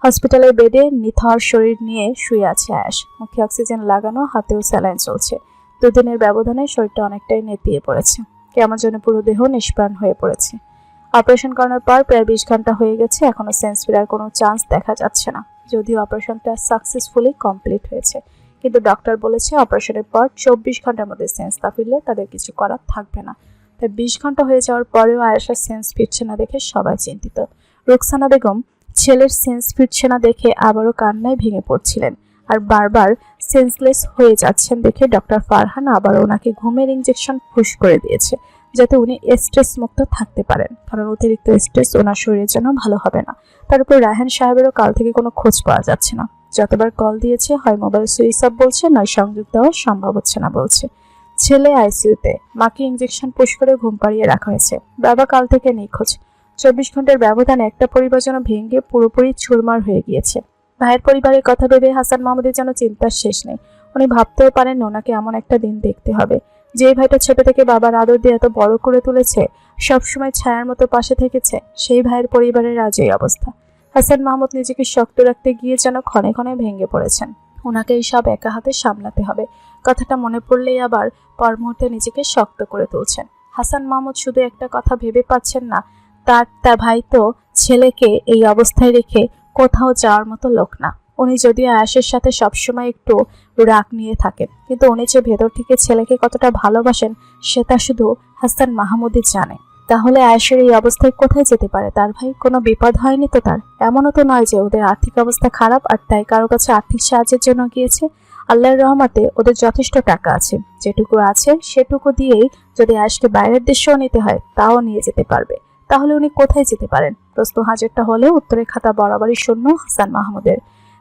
হসপিটালের বেডে নিথর শরীর নিয়ে শুয়ে আছে আয়াস। মুখে অক্সিজেন লাগানো, হাতেও স্যালাইন চলছে। দুদিনের ব্যবধানে শরীরটা অনেকটাই নেতিয়ে পড়েছে। কেমন যেন পুরো দেহ নিষ্প্রাণ হয়ে পড়েছে। অপারেশন করানোর পর প্রায় 20 ঘন্টা হয়ে গেছে, এখনো সেন্স ফেরার কোনো চান্স দেখা যাচ্ছে না। যদিও অপারেশনটা সাকসেসফুলি কমপ্লিট হয়েছে, কিন্তু ডক্টর বলেছে অপারেশনের পর 24 ঘন্টার মধ্যে সেন্স না ফিরলে তাদের কিছু করার থাকবে না। তাই 20 ঘন্টা হয়ে যাওয়ার পরেও আয়েশার সেন্স ফিরছে না দেখে সবাই চিন্তিত। রুকসানা বেগম ছেলের সেন্স ফিরছে না দেখে আবারও কান্নায় ভেঙে পড়ছিলেন, আর বারবার সেন্সলেস হয়ে যাচ্ছেন দেখে ডক্টর ফারহান আবারও ওনাকে ঘুমের ইঞ্জেকশন পুশ করে দিয়েছে, যাতে উনি স্ট্রেস মুক্ত থাকতে পারেন, কারণ অতিরিক্ত স্ট্রেস ওনার শরীরের জন্য ভালো হবে না। তার উপর রায়হান সাহেবেরও কাল থেকে কোনো খোঁজ পাওয়া যাচ্ছে না। যতবার কল দিয়েছে হয় মোবাইল সুইচ অফ বলছে, নয় সংযোগ দেওয়া সম্ভব হচ্ছে না বলছে। ছেলে আইসিইউতে, মাকে ইঞ্জেকশন পুশ করে ঘুম পাড়িয়ে রাখা হয়েছে। বাবা কাল থেকে নিখোঁজ। 24 ঘন্টার ব্যবধানে একটা পরিবার যেন ভেঙে পুরোপুরি চুরমার হয়ে গিয়েছে। ভাইয়ের পরিবারের কথা ভেবে হাসান মাহমুদের যেন চিন্তার শেষ নেই। উনি ভাবতেও পারেন ওনাকে এমন একটা দিন দেখতে হবে। যে ভাইটা ছোট থেকে বাবার আদর দিয়ে এত বড় করে তুলেছে, সবসময় ছায়ার মতো পাশে থেকেছে, সেই ভাইয়ের পরিবারের আজ এই অবস্থা। হাসান মাহমুদ নিজেকে শক্ত রাখতে গিয়ে যেন ক্ষণে ক্ষণে ভেঙে পড়েছেন। ওনাকে এই সব একা হাতে সামলাতে হবে। কথাটা মনে পড়লেই আবার পর মুহূর্তে নিজেকে শক্ত করে তুলছেন। হাসান মাহমুদ শুধু একটা কথা ভেবে পাচ্ছেন না, তার ভাই তো ছেলেকে এই অবস্থায় রেখে কোথাও যাওয়ার মতো লোক না। উনি যদিও আয়েশের সাথে সবসময় একটু রাগ নিয়ে থাকেন, কিন্তু উনি যে ভেতর থেকে ছেলেকে কতটা ভালোবাসেন সেটা শুধু হাসান মাহমুদই জানে। তাহলে আয়েশের এই অবস্থায় কোথায় যেতে পারে তার ভাই? কোনো বিপদ হয়নি তো তার? এমনও তো নয় যে ওদের আর্থিক অবস্থা খারাপ আর তাই কারো কাছে আর্থিক সাহায্যের জন্য গিয়েছে। আল্লাহর রহমতে ওদের যথেষ্ট টাকা আছে। যেটুকু আছে সেটুকু দিয়েই যদি আয়েশকে বাইরের দেশেও নিতে হয় তাও নিয়ে যেতে পারবে। তাহলে উনি কোথায় যেতে পারেন? প্রশ্ন হাজারটা হলেও উত্তরের খাতা বরাবরই শূন্য হাসান মাহমুদের।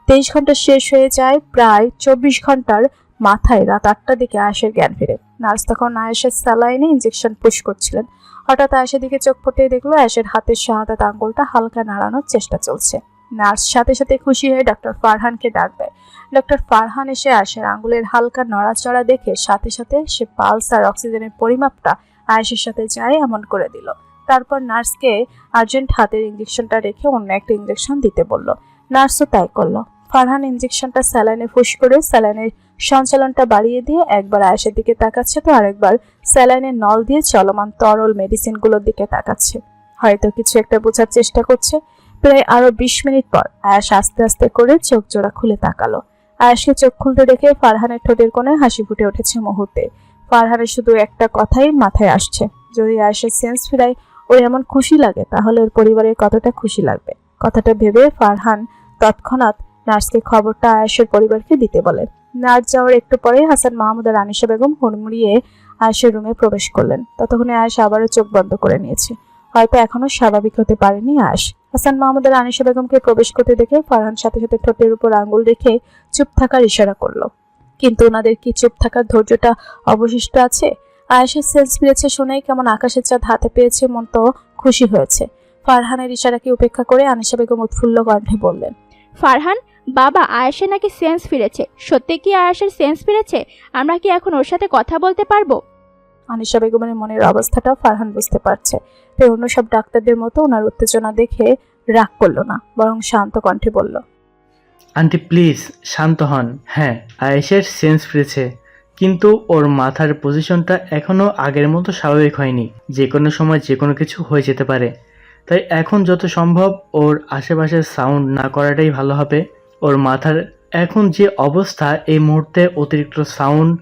23 ঘন্টা শেষ হয়ে যায়, প্রায় 24 ঘন্টার মাথায় রাত 8টার দিকে আয়েশের জ্ঞান ফিরে। নার্স তখন আয়েশের স্যালাইনে ইঞ্জেকশন পুশ করছিলেন। হঠাৎ আয়েশের দিকে চোখ ফুটিয়ে দেখলো আয়েশের হাতের শাহাদাত আঙ্গুলটা হালকা নাড়ানোর চেষ্টা চলছে। নার্স সাথে সাথে খুশি হয়ে ডক্টর ফারহানকে ডাক দেয়। ডক্টর ফারহান এসে আয়েশের আঙ্গুলের হালকা নড়াচড়া দেখে সাথে সাথে সে পালস আর অক্সিজেনের পরিমাপটা আয়েশের সাথে যায় এমন করে দিল। তারপর নার্সকে আর্জেন্ট হাতের ইঞ্জেকশনটা রেখে অন্য একটা ইঞ্জেকশন দিতে বলল। নার্সও তাই করলো। ফারহান ইঞ্জেকশনটা স্যালাইনে ফুস করে স্যালাইনের সঞ্চালনটা বাড়িয়ে দিয়ে একবার আয়েশের দিকে তাকাচ্ছে তো আরেকবার স্যালাইনের নল দিয়ে চলমান তরল মেডিসিনগুলোর দিকে তাকাচ্ছে। হয়তো কিছু একটা বোঝার চেষ্টা করছে। প্রায় আরো 20 মিনিট পর আয়েশ আস্তে আস্তে করে চোখ জোড়া খুলে তাকালো। আয়েশকে চোখ খুলতে দেখে ফারহানের ঠোঁটের কোণে হাসি ফুটে উঠেছে মুহূর্তে। ফারহানের শুধু একটা কথাই মাথায় আসছে, যদি আয়েশের সেন্স ফিরায় ওর এমন খুশি লাগে তাহলে ওর পরিবারের কতটা খুশি লাগবে। কথাটা ভেবে ফারহান তৎক্ষণাৎ নার্সকে খবরটা আয়েশের পরিবারকে দিতে বলে। নার্স যাওয়ার একটু পরে হাসান মাহমুদ আর আনিশা বেগম হুড়মুড়িয়ে আয়েশের রুমে প্রবেশ করলেন। ততক্ষণে আয়েশ আবারও চোখ বন্ধ করে নিয়েছে। হয়তো এখনো স্বাভাবিক হতে পারেনি আয়েশ। হাসান মাহমুদ আর আনিশা বেগমকে প্রবেশ করতে দেখে ফারহান সাথে সাথে ঠোঁটের উপর আঙ্গুল রেখে চুপ থাকার ইশারা করলো। কিন্তু ওনাদের কি চুপ থাকার ধৈর্যটা অবশিষ্ট আছে? আয়েশের সেন্স ফিরেছে শুনেই কেমন আকাশের চাঁদ হাতে পেয়েছে মন তো খুশি হয়েছে। ফারহানের ইশারাকে উপেক্ষা করে আনিশা বেগম উৎফুল্ল কণ্ঠে বললেন, ফারহান বাবা, আয়েশের নাকি সেন্স ফিরেছে। সত্যি কি আয়েশের সেন্স ফিরেছে? আমরা কি এখন ওর সাথে কথা বলতে পারবো? আনিশা বেগমের মনের অবস্থাটা ফারহান বুঝতে পারছে। তাই অন্য সব ডাক্তারদের মতো ওনার উত্তেজনা দেখে রাগ করলো না, বরং শান্ত কণ্ঠে বলল, আন্টি প্লিজ শান্ত হন। হ্যাঁ, আয়েশের সেন্স ফিরেছে, কিন্তু ওর মাথার পজিশনটা এখনো আগের মতো স্বাভাবিক হয়নি। যে কোনো সময় যে কোনো কিছু হয়ে যেতে পারে। তাই এখন যত সম্ভব ওর আশেপাশে সাউন্ড না করাটাই ভালো হবে। ওর মাথার এখন যে অবস্থা, এই মুহূর্তে অতিরিক্ত সাউন্ড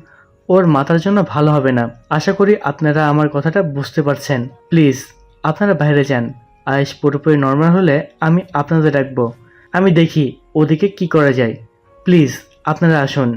ওর মাথার জন্য ভালো হবে না। আশা করি আপনারা আমার কথাটা বুঝতে পারছেন। প্লিজ আপনারা বাইরে যান। আয়েশ পুরোপুরি নর্মাল হলে আমি আপনাদের ডাকবো। আমি দেখি ওদিকে কি করা যায়। প্লিজ আপনারা আসুন।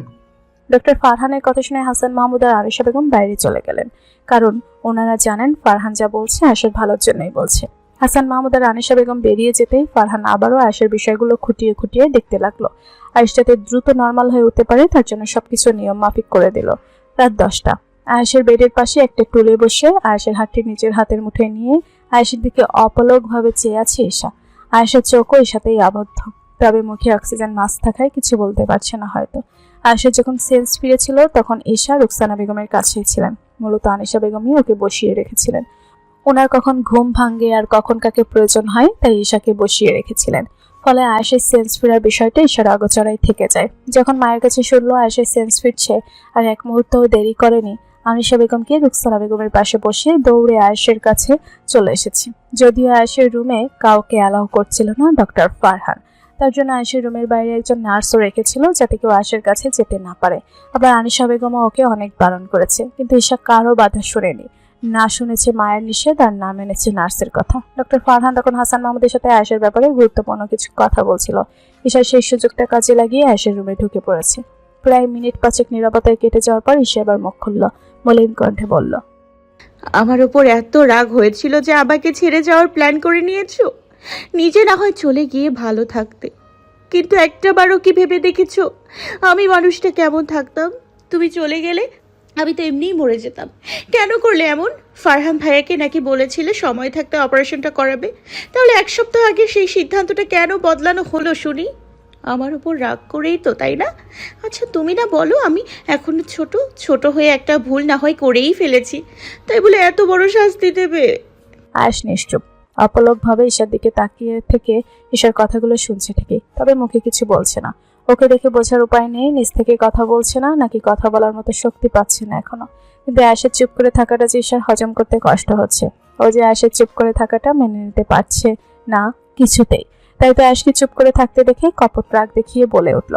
ডক্টর ফারহানের কথা শুনে হাসান মাহমুদ আর আনিশা বেগম বাইরে চলে গেলেন, কারণ ওনারা জানেন ফারহান যা বলছে আয়েশের ভালোর জন্যই বলছে। হাসান মাহমুদ আর আনিশা বেগম বেরিয়ে যেতেই ফারহান আবারও আয়েশের বিষয়গুলো খুঁটিয়ে খুঁটিয়ে দেখতে লাগলো। আয়েশ যাতে দ্রুত নর্মাল হয়ে উঠতে পারে তার জন্য সবকিছু নিয়ম মাফিক করে দিল। রাত 10টা। আয়েশের বেডের পাশে একটা টুলে বসে আয়েশের হাতটি নিজের হাতের মুঠোয় নিয়ে আয়েশের দিকে অপলক ভাবে চেয়ে আছে ঈশা। আয়েশের চোখও এর সাথেই আবদ্ধ, তবে মুখে অক্সিজেন মাস্ক থাকায় কিছু বলতে পারছে না হয়তো। আয়েশের যখন সেন্স ফিরেছিল তখন ঈশা রুকসানা বেগমের কাছেই ছিলেন। মূলত আনিশা বেগমই ওকে বসিয়ে রেখেছিলেন। ওনার কখন ঘুম ভাঙ্গে আর কখন কাকে প্রয়োজন হয় তাই ঈশাকে বসিয়ে রেখেছিলেন। ফলে আয়েশের সেন্স ফেরার বিষয়টা ঈশার অগোচরাই থেকে যায়। যখন মায়ের কাছে শুনলো আয়েশের সেন্স ফিরছে আর এক মুহূর্তও দেরি করেনি, আনিশা বেগমকে রুকসানা বেগমের পাশে বসিয়ে দৌড়ে আয়েশের কাছে চলে এসেছি। যদিও আয়েশের রুমে কাউকে অ্যালাউ করছিল না ডক্টর ফারহান, তার জন্য আয়েশের রুমের বাইরে একজন নার্সও রেখেছিল যাতে কেউ আয়েশের কাছে যেতে না পারে। আবার আনিশা বেগমও ওকে অনেক বারণ করেছে, কিন্তু ঈশা কারো বাধা শুনেনি। না শুনেছে মায়ের নিষেধ আর না মেনেছে নার্সের কথা। ডক্টর ফারহান তখন হাসান মাহমুদের সাথে আয়েশের ব্যাপারে গুরুত্বপূর্ণ কিছু কথা বলছিল। ঈশা সেই সুযোগটা কাজে লাগিয়ে আয়েশের রুমে ঢুকে পড়েছে। প্রায় মিনিট 5 নীরবতায় কেটে যাওয়ার পর ঈশা এবার মুখ খুলল, মলিন কণ্ঠে বলল, আমার ওপর এত রাগ হয়েছিল যে আমাকে ছেড়ে যাওয়ার প্ল্যান করে নিয়েছো। নিজে না হয় চলে গিয়ে ভালো থাকতে, কিন্তু একটাবারও কি ভেবে দেখেছো আমি মানুষটা কেমন থাকতাম? তুমি চলে গেলে আমি তো এমনিই মরে যেতাম। কেন করলে এমন? ফারহান ভাইয়াকে নাকি বলেছিলে সময় থাকতে অপারেশনটা করাবে, তাহলে 1 সপ্তাহ আগে সেই সিদ্ধান্তটা কেন বদলানো হলো শুনি? আমার উপর রাগ করেই তো, তাই না? আচ্ছা তুমি না বলো আমি এখনো ছোট হয়ে একটা ভুল না হয় করেই ফেলেছি, তাই বলে এত বড় শাস্তি দেবে? আয়েশ নিশ্চুপ, অপলকভাবে ঈশার দিকে তাকিয়ে থেকে ঈশার কথাগুলো শুনছে ঠিকই, তবে মুখে কিছু বলছে না। ওকে দেখে বোঝার উপায় নেই নিজ থেকে কথা বলছে না নাকি কথা বলার মতো শক্তি পাচ্ছে না এখনো। কিন্তু আয়েশের চুপ করে থাকাটা যে ঈশার হজম করতে কষ্ট হচ্ছে। ও যে আয়েশের চুপ করে থাকাটা মেনে নিতে পারছে না কিছুতেই। তাই তো আয়েশকে চুপ করে থাকতে দেখে কপট রাগ দেখিয়ে বলে উঠল,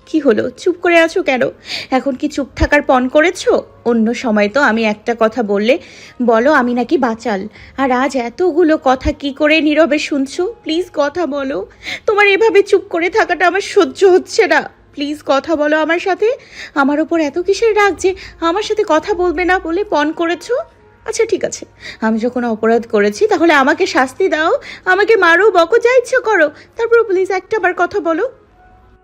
কি হলো, চুপ করে আছো কেন? এখন কি চুপ থাকার পণ করেছো? অন্য সময় তো আমি একটা কথা বললে বলো আমি নাকি বাচাল, আর আজ এতগুলো কথা কি করে নীরবে শুনছো? প্লিজ কথা বলো। তোমার এভাবে চুপ করে থাকাটা আমার সহ্য হচ্ছে না। প্লিজ কথা বলো আমার সাথে। আমার ওপর এত কিসের রাগ যে আমার সাথে কথা বলবে না বলে পণ করেছো? আচ্ছা ঠিক আছে, আমি যখন অপরাধ করেছি তাহলে আমাকে শাস্তি দাও, আমাকে মারো বকো যা ইচ্ছা করো, তারপর প্লিজ একটাবার কথা বলো।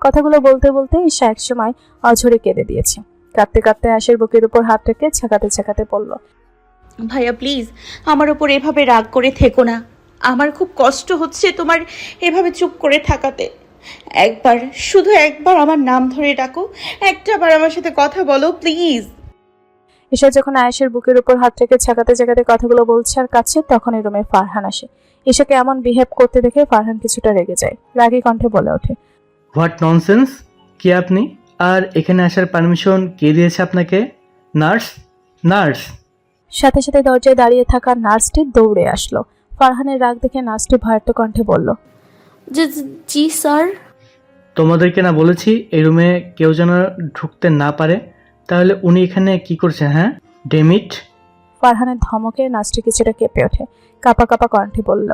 কথাগুলো বলতে বলতে ঈশা একসময় অঝরে কেঁদে দিয়েছে। কাঁদতে কাঁদতে আয়েশের বুকের উপর হাত রেখে ছেঁকাতে ছেঁকাতে বলল, ভাইয়া প্লিজ আমার ওপর এভাবে রাগ করে থেকো না। আমার খুব কষ্ট হচ্ছে তোমার এভাবে চুপ করে থাকাতে। একবার, শুধু একবার আমার নাম ধরে ডাকো, একটাবার আমার সাথে কথা বলো প্লিজ। ঈশা যখন আয়েশের বুকের উপর হাত রেখে ছেঁকাতে ছেঁকাতে কথাগুলো বলছে আর কাছে, তখন এই রুমে ফারহান আসে। ঈশাকে এমন বিহেভ করতে দেখে ফারহান কিছুটা রেগে যায়, রাগী কণ্ঠে বলে ওঠে, হোয়াট ননসেন্স! কে আপনি? আর এখানে আসার পারমিশন কে দিয়েছে আপনাকে? নার্স? নার্স? সাথে সাথে দরজায় দাঁড়িয়ে থাকা নার্সটি দৌড়ে আসলো। ফারহানের রাগ দেখে নার্সটি ভয়ার্ত কণ্ঠে বলল, জি স্যার। তোমাদেরকে না বলেছি এই রুমে কেউ যেন ঢুকতে না পারে? তাহলে উনি এখানে কি করছেন? হ্যাঁ, ডেমিট! ফারহানের ধমকে নার্সটি কিছুটা কেঁপে ওঠে, কাঁপা কাঁপা কণ্ঠে বলল,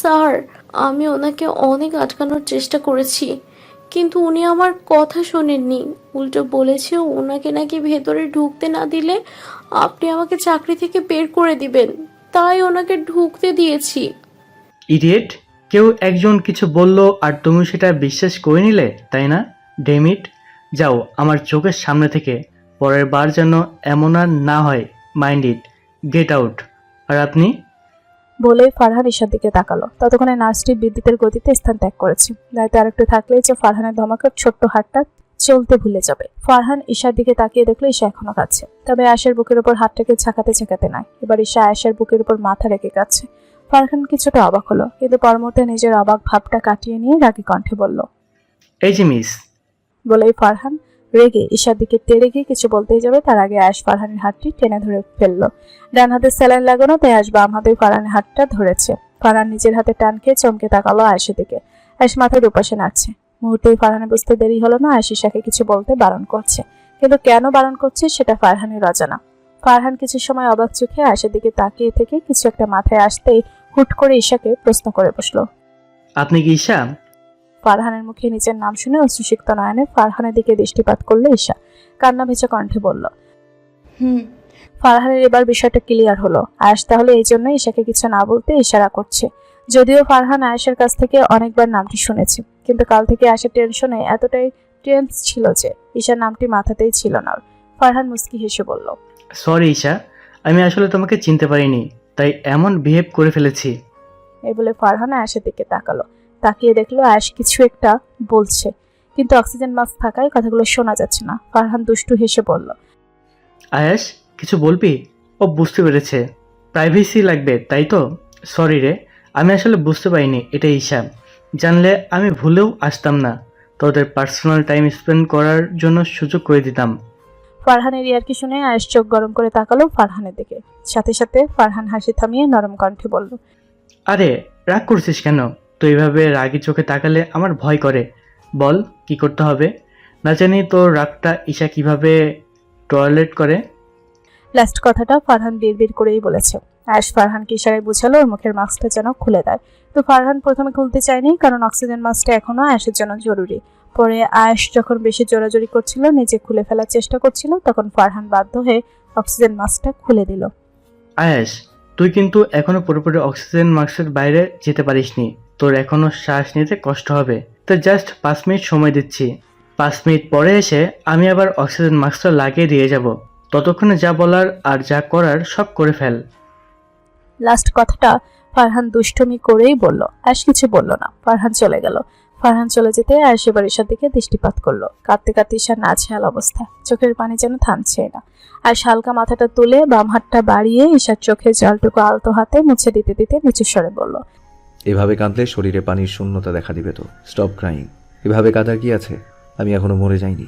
স্যার, আমি ওনাকে অনেক আটকানোর চেষ্টা করেছি, কিন্তু উনি আমার কথা শোনেননি। উল্টো বলেছে ওনাকে নাকি ভেতরে ঢুকতে না দিলে আপনি আমাকে চাকরি থেকে বের করে দিবেন, তাই ওনাকে ঢুকতে দিয়েছি। ইডিয়েট! কেউ একজন কিছু বলল আর তুমি সেটা বিশ্বাস করে নিলে, তাই না? ডেমিট, যাও আমার চোখের সামনে থেকে। পরের বার যেন এমন আর না হয়। Mind it. Get out. আর আপনি? বলেই ফারহান ঈশার দিকে তাকালো। ততক্ষণে নার্সটি বিদ্যুতের গতিতে স্থান ত্যাগ করেছে। দায়িত্ব আরেকটু থাকলেই যে ফারহানের ধমাকের ছোট্ট হাতটা চলতে ভুলে যাবে। ফারহান ঈশার দিকে তাকিয়ে দেখলো ঈশা এখনো কাঁদছে, তবে আয়েশের বুকের উপর হাতটাকে ঝাঁকাতে ঝাঁকাতে নয়, এবার ঈশা আয়েশের বুকের উপর মাথা রেখে কাঁদছে। ফারহান কিছুটা অবাক হলো, কিন্তু পরমুহূর্তে নিজের অবাক ভাবটা কাটিয়ে নিয়ে রাগী কণ্ঠে বলল, এই যে মিস। বলেই ফারহান রেগে ঈশার দিকে তেড়ে গিয়ে কিছু বলতেই যাবে, তার আগে আয়েশ ফারহানের হাতটি টেনে ধরে ফেললো। ডান হাতে স্যালাইন লাগানো, তাই আয়েশ বাম হাতে ফারহানের হাতটা ধরেছে। ফারহান নিজের হাতে টান খেয়ে চমকে তাকালো আয়েশের দিকে। আয়েশ মাথার দুপাশে নাড়ছে। মুহূর্তেই ফারহানের বুঝতে দেরি হলো না আয়েশ ঈশাকে কিছু বলতে বারণ করছে, কিন্তু কেন বারণ করছে সেটা ফারহানের অজানা। ফারহান কিছু সময় অবাক চোখে আয়েশের দিকে তাকিয়ে থেকে কিছু একটা মাথায় আসতেই হুট করে ঈশাকে প্রশ্ন করে বসলো, আপনি কি ঈশা? ফারহানের মুখে নিজের নাম শুনে অশ্রুসিক্ত নয়নে ফারহানের দিকে দৃষ্টিপাত করলো ঈশা। কান্না ভেজা কণ্ঠে বলল, হুম। ফারহানের এবার বিষয়টা ক্লিয়ার হলো। আয়েশ তাহলে এই জন্য ঈশাকে কিছু না বলতে ইশারা করছে। যদিও ফারহান আয়েশের কাছ থেকে অনেকবার নামটি শুনেছে, কিন্তু কাল থেকে আয়েশের টেনশনে এতটাই টেন্স ছিল যে ঈশার নামটি মাথাতেই ছিল না। ফারহান মুস্কি হেসে বলল, সরি ঈশা, আমি আসলে তোমাকে চিনতে পারিনি, তাই এমন বিহেভ করে ফেলেছি। এই বলে ফারহান আয়েশের দিকে তাকালো। তাকিয়ে দেখলো আয়েশ কিছু একটা বলছে, কিন্তু অক্সিজেন মাস্ক থাকায় কথাগুলো শোনা যাচ্ছে না। ফারহান দুষ্টু হেসে বলল, আয়াস, কিছু বলবি? ও বুঝতে পেরেছে, প্রাইভেসি লাগবে তাই তো। সরি রে, আমি আসলে বুঝতে পারিনি এটা ঈশা। জানলে আমি ভুলেও আসতাম না, তোদের পার্সোনাল টাইম স্পেন্ড করার জন্য সুযোগ করে দিতাম। ফারহানের ইয়ার্কি শুনে আয়েশ চোখ গরম করে তাকালো ফারহানের দিকে। সাথে সাথে ফারহান হাসি থামিয়ে নরম কণ্ঠে বলল, আরে রাগ করছিস কেন? তো এইভাবে রাগি চোখে তাকালে আমার ভয় করে। বল কি করতে হবে? না জানি তোর রাগটা ঈশা কিভাবে টয়লেট করে। লাস্ট কথাটা ফারহান বিড়বিড় করেই বলেছে। আয়েশ ফারহানকে ইশারায় বুঝালো ওর মুখের মাস্কটা যেন খুলে দেয়। তো ফারহান প্রথমে খুলতে চায়নি, কারণ অক্সিজেন মাস্কটা এখনো আয়েশের জন্য জরুরি। পরে আয়েশ যখন বেশি জোরাজোরি করছিল, নিজে খুলে ফেলার চেষ্টা করছিল, তখন ফারহান বাধ্য হয়ে অক্সিজেন মাস্কটা খুলে দিল। আয়েশ, তুই কিন্তু এখনো পুরোপুরি অক্সিজেন মাস্কের বাইরে যেতে পারিসনি। তোর এখনো শ্বাস নিতে কষ্ট হবে। তো জাস্ট 5 মিনিট সময় দিচ্ছি। 5 মিনিট পরে এসে আমি আবার অক্সিজেন মাস্কটা লাগিয়ে দিয়ে যাব। ততক্ষণে যা বলার আর যা করার সব করে ফেল। লাস্ট কথাটা ফারহান দুষ্টুমি করেই বলল। আয়েশ কিছু বলল না, ফারহান চলে গেল। ফারহান চলে যেতে আয়েশ এবার ঈশার দিকে দৃষ্টিপাত করলো। কাঁদতে কাঁদতে ঈশা নাজেহাল অবস্থা, চোখের পানি যেন থামছে না। আয়েশ হালকা মাথাটা তুলে বাম হাতটা বাড়িয়ে ঈশার চোখে জলটুকু আলতো হাতে মুছে দিতে দিতে নিচু স্বরে বলল, এভাবে কাঁদলে শরীরে পানির শূন্যতা দেখা দিবে তো। Stop crying. এভাবে কাঁদার কি আছে? আমি এখনো মরে যাইনি।